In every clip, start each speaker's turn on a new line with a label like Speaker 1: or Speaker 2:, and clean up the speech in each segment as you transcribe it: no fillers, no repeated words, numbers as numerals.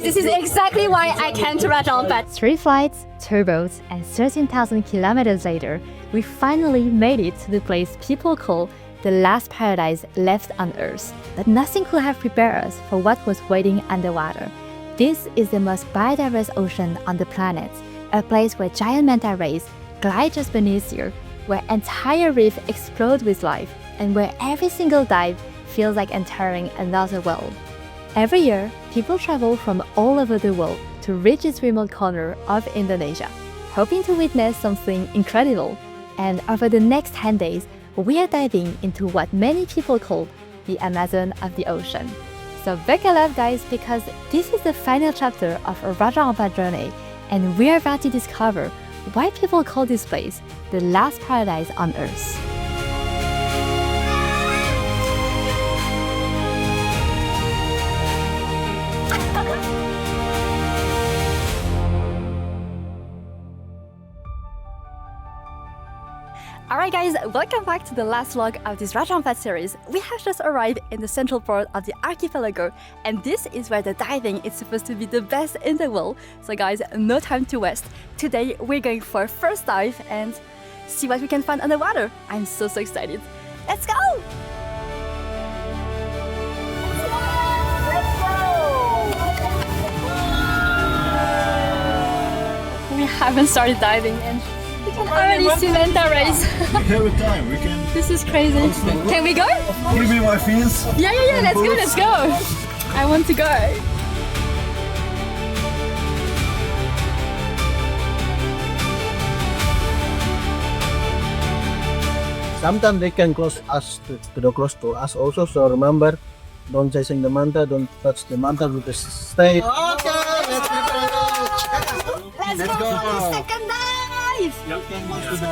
Speaker 1: This is exactly why I came to Raja Ampat.
Speaker 2: 3 flights, 2 boats, and 13,000 kilometers later, we finally made it to the place people call the last paradise left on Earth. But nothing could have prepared us for what was waiting underwater. This is the most biodiverse ocean on the planet, a place where giant manta rays glide just beneath you, where entire reef explode with life, and where every single dive feels like entering another world. Every year, people travel from all over the world to reach this remote corner of Indonesia, hoping to witness something incredible. And over the next 10 days, we are diving into what many people call the Amazon of the ocean. So buckle up, guys, because this is the final chapter of our Raja Ampat journey, and we are about to discover why people call this place the last paradise on Earth.
Speaker 1: Alright guys, welcome back to the last vlog of this Raja Ampat series. We have just arrived in the central part of the archipelago, and this is where the diving is supposed to be the best in the world. So guys, no time to waste. Today we're going for a first dive and see what we can find underwater. I'm so excited. Let's go! We haven't started diving and we can already see manta rays.
Speaker 3: We have a time, we can...
Speaker 1: This is crazy. Can we go?
Speaker 3: Give me my fins.
Speaker 1: Yeah, let's go. I want to go.
Speaker 4: Sometimes they can close us close to us also. So remember, don't chasing the manta, don't touch the manta with the stay.
Speaker 3: Okay, let's go.
Speaker 1: Second dive.
Speaker 3: You can go to the...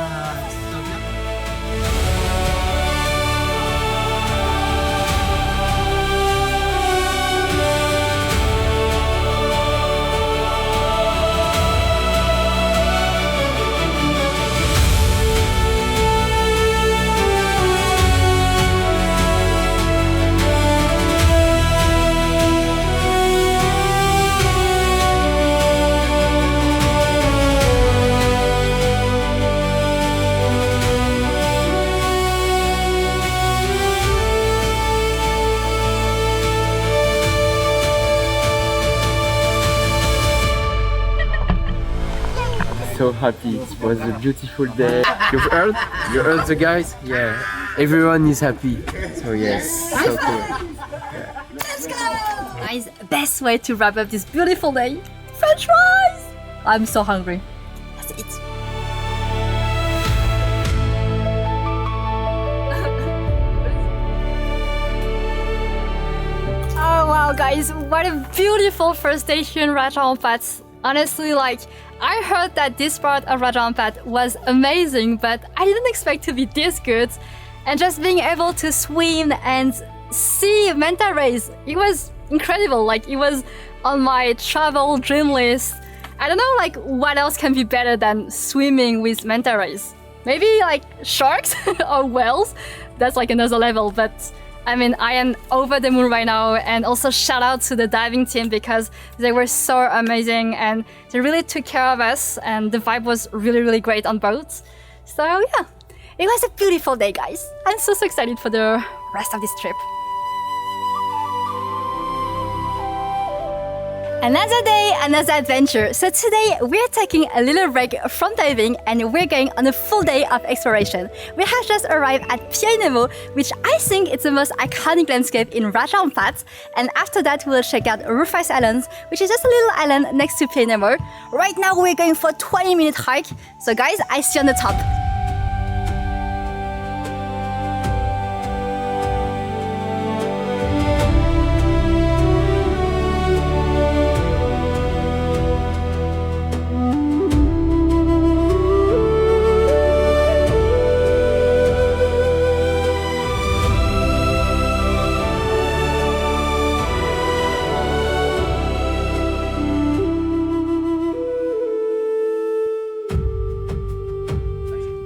Speaker 5: So happy. It was a beautiful day. You've heard? You heard the guys? Yeah. Everyone is happy. So yes, so cool.
Speaker 1: Let's go! Guys, best way to wrap up this beautiful day. French fries! I'm so hungry. Let's eat. Oh wow, guys, what a beautiful first day here in Raja Ampat. Honestly, I heard that this part of Raja Ampat was amazing, but I didn't expect to be this good. And just being able to swim and see manta rays, it was incredible. It was on my travel dream list. I don't know what else can be better than swimming with manta rays. Maybe sharks or whales. That's another level, but I mean, I am over the moon right now, and also shout out to the diving team because they were so amazing and they really took care of us, and the vibe was really great on both. So yeah, it was a beautiful day, guys. I'm so excited for the rest of this trip. Another day, another adventure. So today we're taking a little break from diving and we're going on a full day of exploration. We have just arrived at Pied Nemo, which I think is the most iconic landscape in Raja Ampat. And after that we'll check out Rufus Islands, which is just a little island next to Pied Nemo. Right now we're going for a 20-minute hike. So guys, I see you on the top.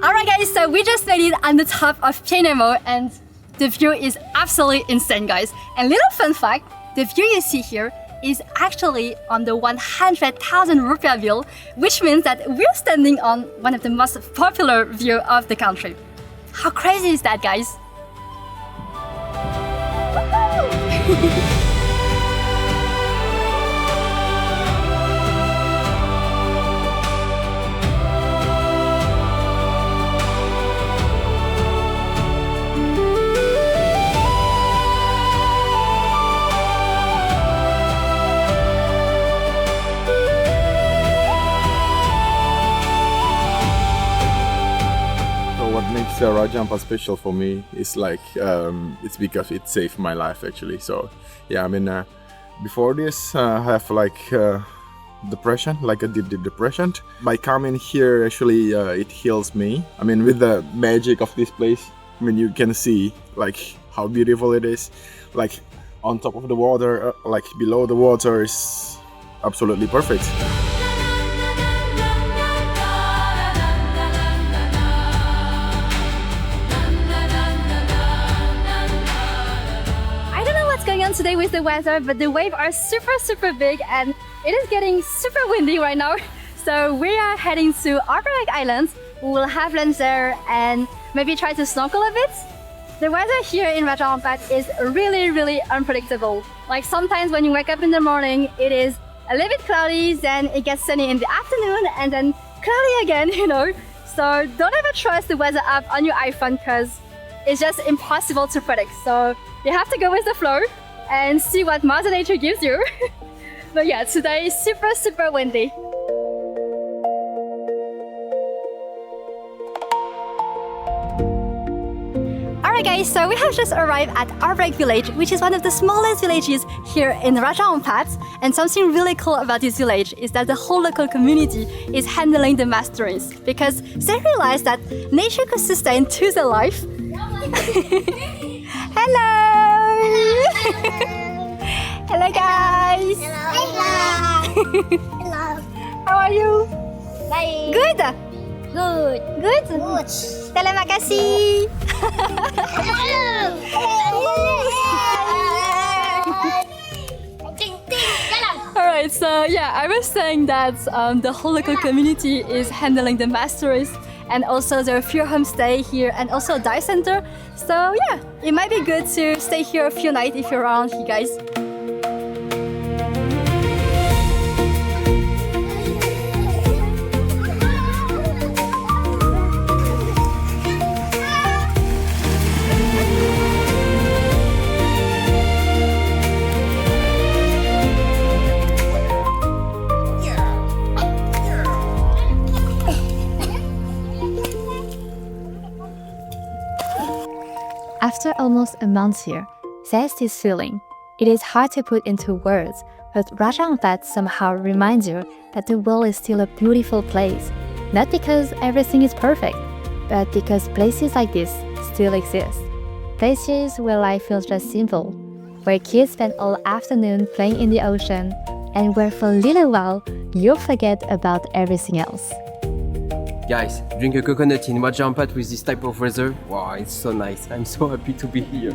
Speaker 1: Alright guys, so we just made it on the top of Pied Nemo and the view is absolutely insane, guys. And little fun fact, the view you see here is actually on the 100,000 rupiah bill, which means that we're standing on one of the most popular view of the country. How crazy is that, guys?
Speaker 6: What makes Raja Ampat special for me is like it's because it saved my life actually. So yeah, I mean before this I have like depression, like a deep depression. By coming here actually it heals me. I mean with the magic of this place, I mean you can see like how beautiful it is. Like on top of the water, like below the water is absolutely perfect.
Speaker 1: Today with the weather, but the waves are super big and it is getting super windy right now. So we are heading to Arbor Island. We will have lunch there and maybe try to snorkel a bit. The weather here in Raja Ampat is really unpredictable. Like sometimes when you wake up in the morning, it is a little bit cloudy, then it gets sunny in the afternoon and then cloudy again, you know. So don't ever trust the weather app on your iPhone because it's just impossible to predict. So you have to go with the flow and see what Mother Nature gives you. But yeah, today is super windy. Alright guys, so we have just arrived at Arbor Village, which is one of the smallest villages here in Raja Ampat. And something really cool about this village is that the whole local community is handling the masters because they realized that nature could sustain to their life. Hello! Hello guys!
Speaker 7: Hello.
Speaker 1: How are you?
Speaker 7: Baik.
Speaker 1: Good?
Speaker 7: Good.
Speaker 1: Good?
Speaker 7: Good.
Speaker 1: Terima kasih! Alright, so yeah, I was saying that the whole local community is handling the masters and also there are a few homestay here and also a dive center. So yeah, it might be good to stay here a few nights if you're around here, guys.
Speaker 2: After almost a month here, there's this feeling. It is hard to put into words, but Raja Ampat somehow reminds you that the world is still a beautiful place. Not because everything is perfect, but because places like this still exist. Places where life feels just simple, where kids spend all afternoon playing in the ocean, and where for a little while you forget about everything else.
Speaker 5: Guys, drink a coconut in Raja Ampat with this type of weather. Wow, it's so nice. I'm so happy to be here.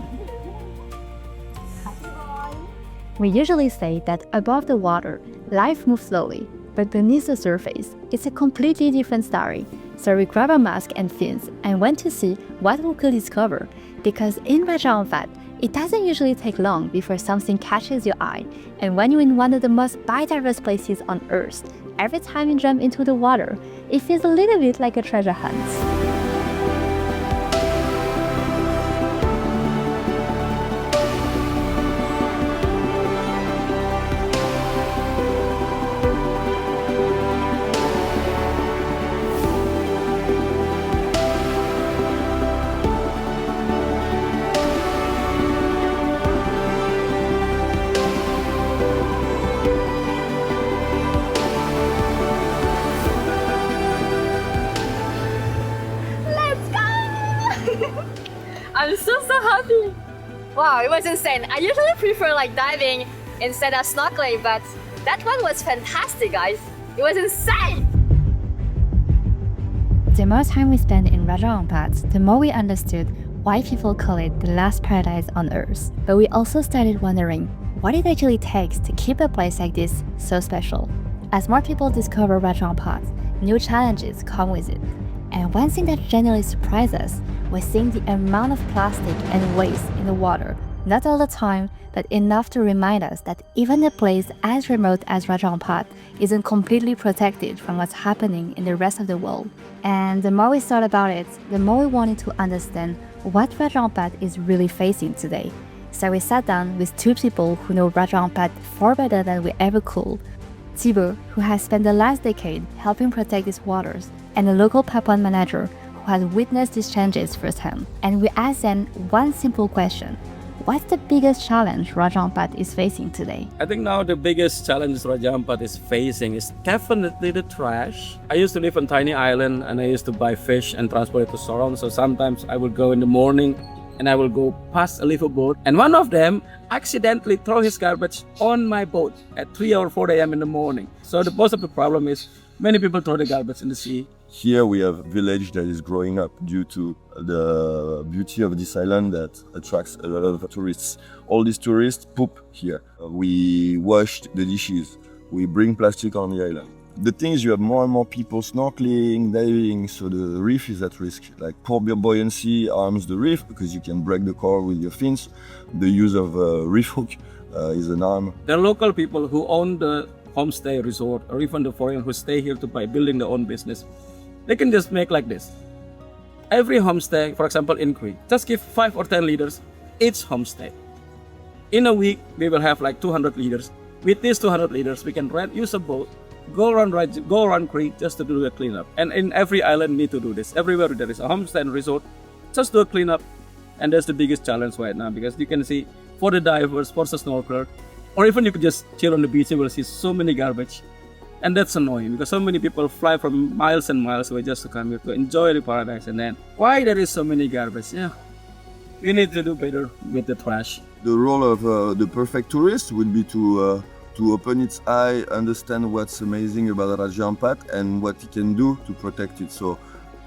Speaker 2: We usually say that above the water, life moves slowly, but beneath the surface, it's a completely different story. So we grab a mask and fins and went to see what we could discover, because in Raja Ampat, it doesn't usually take long before something catches your eye, and when you're in one of the most biodiverse places on Earth, every time you jump into the water, it feels a little bit like a treasure hunt.
Speaker 1: I'm so happy! Wow, it was insane. I usually prefer like diving instead of snorkeling, but that one was fantastic, guys. It was insane!
Speaker 2: The more time we spent in Raja Ampat, the more we understood why people call it the last paradise on Earth. But we also started wondering, what it actually takes to keep a place like this so special. As more people discover Raja Ampat, new challenges come with it. And one thing that generally surprised us was seeing the amount of plastic and waste in the water. Not all the time, but enough to remind us that even a place as remote as Raja Ampat isn't completely protected from what's happening in the rest of the world. And the more we thought about it, the more we wanted to understand what Raja Ampat is really facing today. So we sat down with two people who know Raja Ampat far better than we ever could. Thibaut, who has spent the last decade helping protect its waters, and a local Papuan manager who has witnessed these changes firsthand. And we asked them one simple question. What's the biggest challenge Raja Ampat is facing today?
Speaker 8: I think now the biggest challenge Raja Ampat is facing is definitely the trash. I used to live on a tiny island and I used to buy fish and transport it to Sorong. So sometimes I would go in the morning and I will go past a little boat, and one of them accidentally throw his garbage on my boat at 3 or 4 a.m. in the morning. So the most of the problem is many people throw the garbage in the sea.
Speaker 9: Here we have a village that is growing up due to the beauty of this island that attracts a lot of tourists. All these tourists poop here. We wash the dishes. We bring plastic on the island. The thing is, you have more and more people snorkeling, diving, so the reef is at risk. Like poor buoyancy harms the reef because you can break the coral with your fins. The use of reef hook is an harm.
Speaker 8: There are local people who own the homestay resort, or even the foreign who stay here to buy building their own business. They can just make like this. Every homestay, for example in Crete, just give 5 or 10 leaders each homestay. In a week, we will have like 200 leaders. With these 200 leaders, we can use a boat, go around Crete just to do a cleanup. And in every island need to do this. Everywhere there is a homestay and resort, just do a cleanup. And that's the biggest challenge right now, because you can see for the divers, for the snorkeler, or even you could just chill on the beach, you will see so many garbage. And that's annoying because so many people fly from miles and miles away just to come here to enjoy the paradise. And then, why there is so many garbage? Yeah, we need to do better with the trash.
Speaker 9: The role of the perfect tourist would be to open its eye, understand what's amazing about Raja Ampat and what it can do to protect it. So,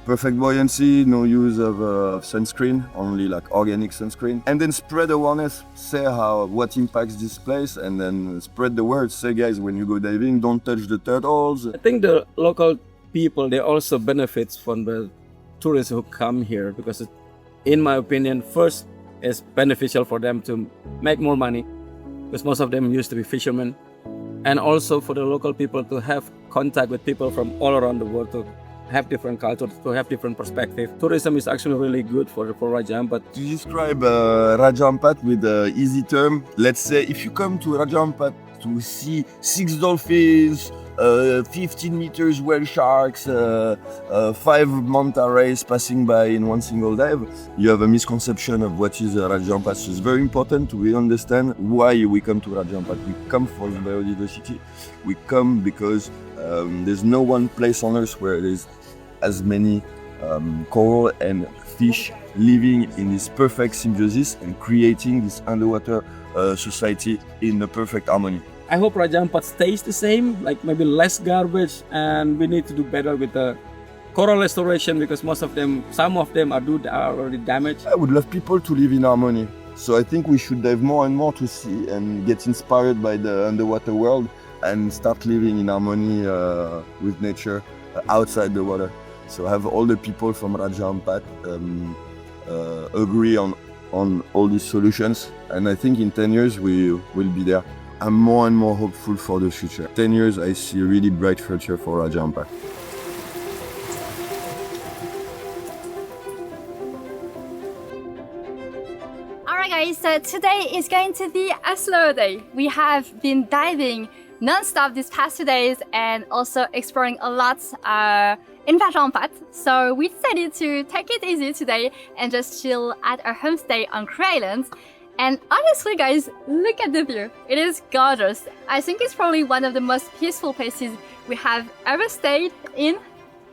Speaker 9: perfect buoyancy, no use of sunscreen, only like organic sunscreen. And then spread awareness, say what impacts this place, and then spread the word. Say, guys, when you go diving, don't touch the turtles.
Speaker 8: I think the local people, they also benefit from the tourists who come here, because in my opinion, first, it's beneficial for them to make more money, because most of them used to be fishermen. And also for the local people to have contact with people from all around the world, to have different cultures, to have different perspective. Tourism is actually really good for Raja Ampat.
Speaker 9: To describe Raja Ampat with an easy term, let's say if you come to Raja Ampat to see 6 dolphins, 15 meters whale sharks, 5 manta rays passing by in one single dive, you have a misconception of what is Raja Ampat. So it's very important to really understand why we come to Raja Ampat. We come for the biodiversity. We come because there's no one place on earth where there's as many coral and fish living in this perfect symbiosis and creating this underwater society in a perfect harmony.
Speaker 8: I hope Raja Ampat stays the same, like maybe less garbage, and we need to do better with the coral restoration, because some of them are already damaged.
Speaker 9: I would love people to live in harmony. So I think we should dive more and more to see and get inspired by the underwater world and start living in harmony with nature outside the water. So have all the people from Raja Ampat agree on all these solutions. And I think in 10 years we will be there. I'm more and more hopeful for the future. 10 years, I see a really bright future for Raja Ampat.
Speaker 1: Alright guys, so today is going to be a slow day. We have been diving non-stop these past 2 days and also exploring a lot in Raja Ampat. So we decided to take it easy today and just chill at our homestay on Crete Island. And honestly guys, look at the view. It is gorgeous. I think it's probably one of the most peaceful places we have ever stayed in.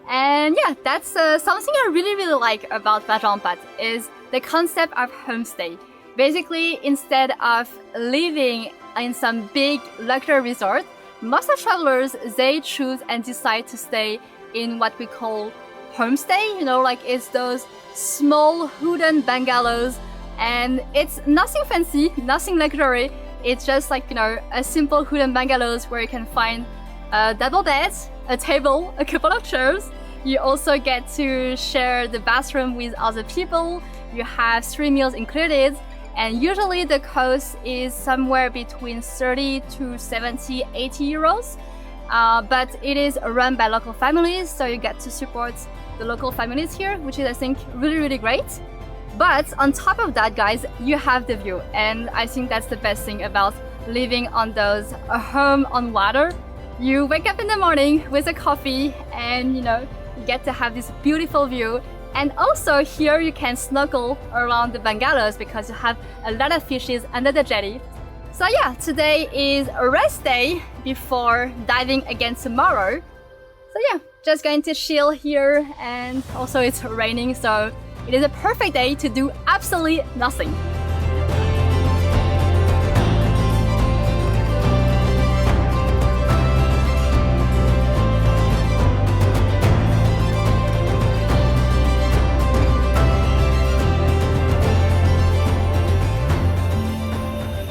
Speaker 1: And yeah, that's something I really like about Raja Ampat is the concept of homestay. Basically, instead of living in some big luxury resort, most of travelers, they choose and decide to stay in what we call homestay. You know, like it's those small wooden bungalows. And it's nothing fancy, nothing luxury, It's just like, you know, a simple wooden bungalows where you can find a double bed, a table, a couple of chairs. You also get to share the bathroom with other people. You have 3 meals included, and usually the cost is somewhere between 30 to 70, 80 euros. But it is run by local families, so you get to support the local families here, which is, I think, really, really great. But on top of that, guys, you have the view, and I think that's the best thing about living on those home on water. You wake up in the morning with a coffee, and you know, you get to have this beautiful view. And also here you can snorkel around the bungalows because you have a lot of fishes under the jetty. So yeah, today is a rest day before diving again tomorrow. So yeah, just going to chill here, and also it's raining, so it is a perfect day to do absolutely nothing.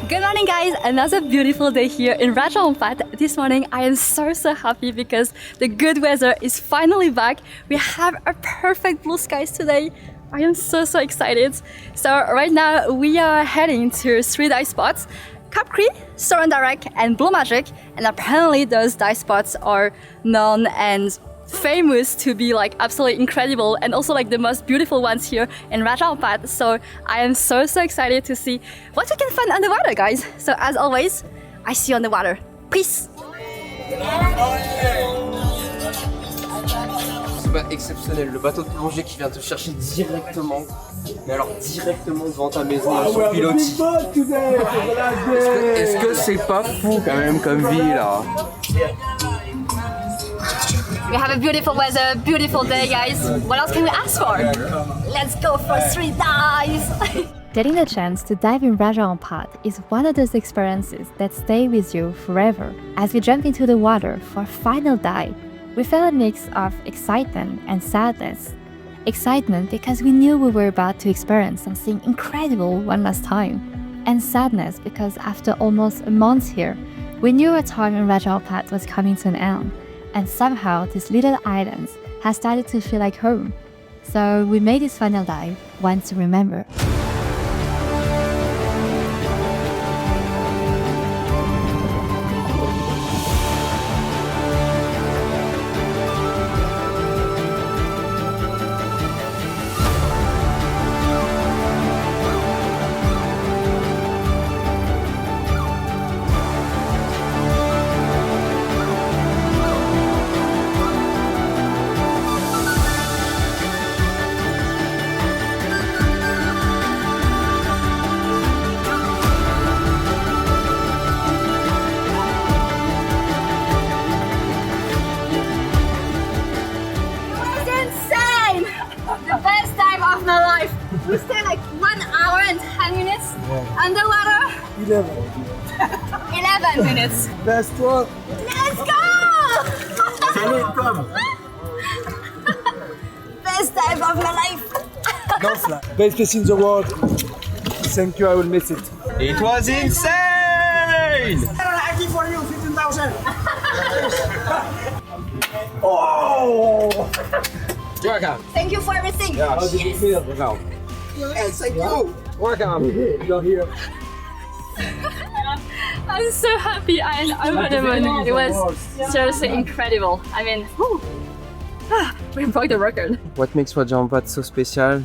Speaker 1: Good morning, guys! Another beautiful day here in Raja Ampat. This morning I am so happy because the good weather is finally back. We have a perfect blue skies today. I am so excited. So right now we are heading to 3 dive spots: Capri, Sorendarek and Blue Magic. And apparently those dive spots are known and famous to be like absolutely incredible, and also like the most beautiful ones here in Raja Ampat. So I am so excited to see what we can find underwater, guys. So as always, I see you on the water. Peace!
Speaker 5: C'est pas exceptionnel, le bateau de plongée qui vient te chercher directement, mais alors directement devant ta maison sur pilotis. Est-ce que c'est pas fou quand même comme vie là?
Speaker 1: We have a beautiful weather, beautiful day, guys. What else can we ask for? Let's go for 3 dives!
Speaker 2: Getting the chance to dive in Raja Ampat is one of those experiences that stay with you forever. As we jump into the water for a final dive, we felt a mix of excitement and sadness. Excitement because we knew we were about to experience something incredible one last time. And sadness because after almost a month here, we knew our time in Raja Ampat was coming to an end. And somehow this little island has started to feel like home. So we made this final dive one to remember.
Speaker 1: We stayed like 1 hour and 10 minutes underwater. 11 minutes.
Speaker 4: Best one.
Speaker 1: Let's go!
Speaker 4: Céline, come.
Speaker 1: Best dive of my life.
Speaker 10: Best place in the world. Thank you, I will miss it.
Speaker 5: It was insane!
Speaker 10: I give for you 15,000.
Speaker 5: Oh! Welcome.
Speaker 1: Thank you for everything.
Speaker 10: How did you feel?
Speaker 5: Welcome.
Speaker 10: Yes, thank you.
Speaker 5: Welcome.
Speaker 10: You're here.
Speaker 1: I'm so happy and over the moon. It was seriously incredible. I mean, we broke the record.
Speaker 5: What makes Raja Ampat so special?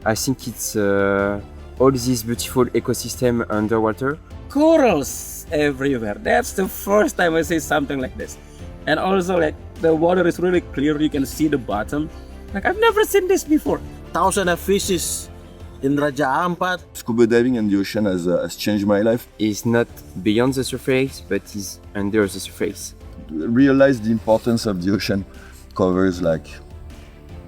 Speaker 5: I think it's all this beautiful ecosystem underwater.
Speaker 8: Corals everywhere. That's the first time I see something like this. And also like the water is really clear, you can see the bottom. Like I've never seen this before.
Speaker 4: Thousands of fishes in Raja Ampat.
Speaker 9: Scuba diving in the ocean has changed my life.
Speaker 5: It's not beyond the surface, but it's under the surface.
Speaker 9: Realize the importance of the ocean. Covers like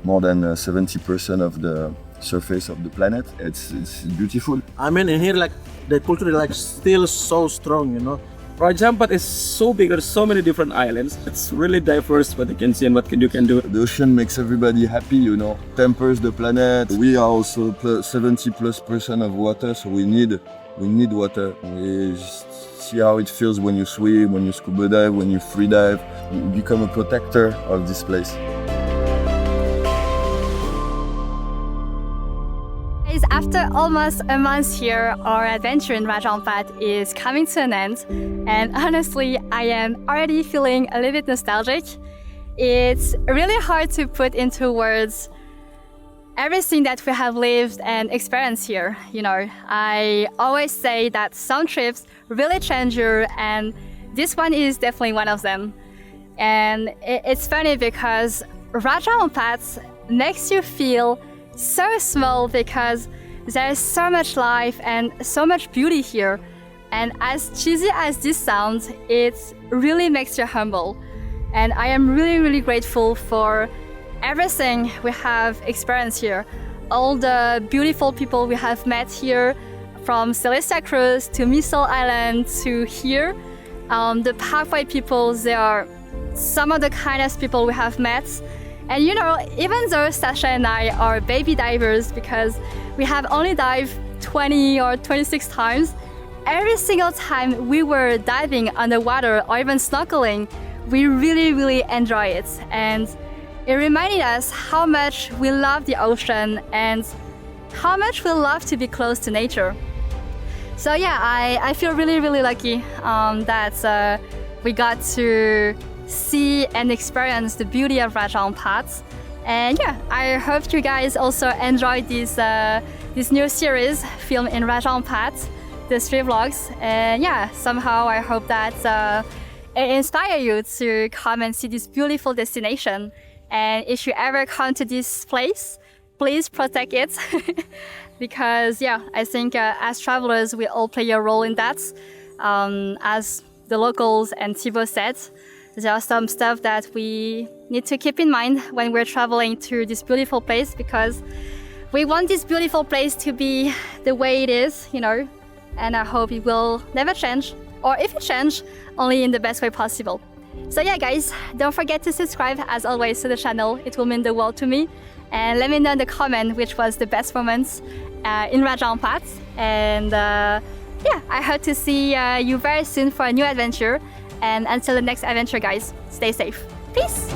Speaker 9: more than 70% of the surface of the planet. It's beautiful.
Speaker 4: I mean, in here, like the culture is like still so strong, you know.
Speaker 8: Raja Ampat is so big, there's so many different islands. It's really diverse what you can see and what you can do.
Speaker 9: The ocean makes everybody happy, you know, tempers the planet. We are also 70+% of water, so we need We need water. We just see how it feels when you swim, when you scuba dive, when you free dive. You become a protector of this place.
Speaker 1: After almost a month here, our adventure in Raja Ampat is coming to an end. And honestly, I am already feeling a little bit nostalgic. It's really hard to put into words everything that we have lived and experienced here. You know, I always say that some trips really change you, and this one is definitely one of them. And it's funny because Raja Ampat makes you feel so small because there is so much life and so much beauty here. And as cheesy as this sounds, it really makes you humble. And I am really, really grateful for everything we have experienced here. All the beautiful people we have met here, from Celestia Cruise to Missile Island to here. The Pathway people, they are some of the kindest people we have met. And you know, even though Sasha and I are baby divers because we have only dived 20 or 26 times, every single time we were diving underwater or even snorkeling, we really, really enjoy it. And it reminded us how much we love the ocean and how much we love to be close to nature. So yeah, I feel really, really lucky that we got to see and experience the beauty of Raja Ampat. And yeah, I hope you guys also enjoyed this new series filmed in Raja Ampat, the 3 vlogs. And yeah, somehow I hope that it inspires you to come and see this beautiful destination. And if you ever come to this place, please protect it. Because yeah, I think as travelers, we all play a role in that. As the locals and Thibaut said, there are some stuff that we need to keep in mind when we're traveling to this beautiful place, because we want this beautiful place to be the way it is, you know, and I hope it will never change, or if it changes, only in the best way possible. So yeah, guys, don't forget to subscribe as always to the channel. It will mean the world to me. And let me know in the comment which was the best moments in Raja Ampat. And yeah, I hope to see you very soon for a new adventure. And until the next adventure, guys, stay safe. Peace!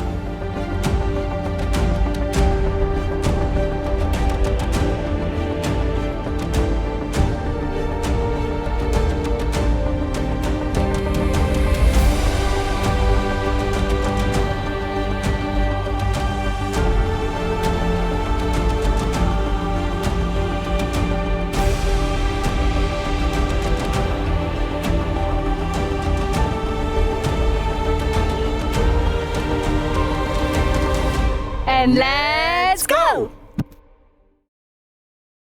Speaker 1: And